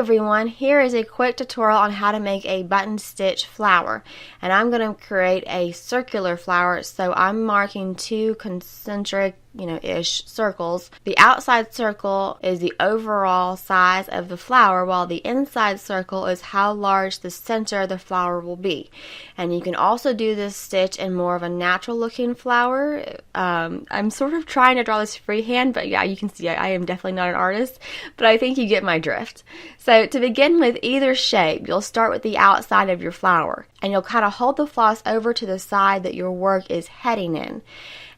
everyone, here is a quick tutorial on how to make a button stitch flower, and I'm going to create a circular flower, so I'm marking two concentric ish circles. The outside circle is the overall size of the flower, while the inside circle is how large the center of the flower will be. And you can also do this stitch in more of a natural looking flower. I'm sort of trying to draw this freehand, but yeah, you can see I am definitely not an artist, but I think you get my drift. So to begin with either shape, you'll start with the outside of your flower, and you'll kind of hold the floss over to the side that your work is heading in.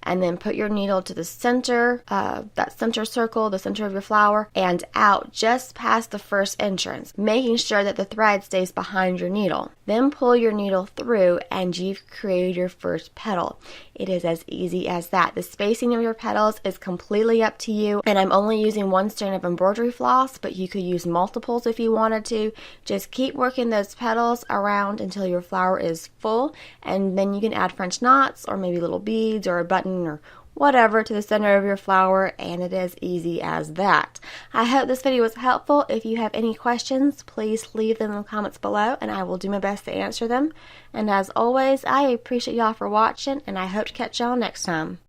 And then put your needle to the center, that center circle, the center of your flower, and out just past the first entrance, making sure that the thread stays behind your needle. Then pull your needle through and you've created your first petal. It is as easy as that. The spacing of your petals is completely up to you, and I'm only using one strand of embroidery floss, but you could use multiples if you wanted to. Just keep working those petals around until your flower is full, and then you can add French knots or maybe little beads or a button or whatever to the center of your flower, and it is easy as that. I hope this video was helpful. If you have any questions, please leave them in the comments below and I will do my best to answer them. And as always, I appreciate y'all for watching, and I hope to catch y'all next time.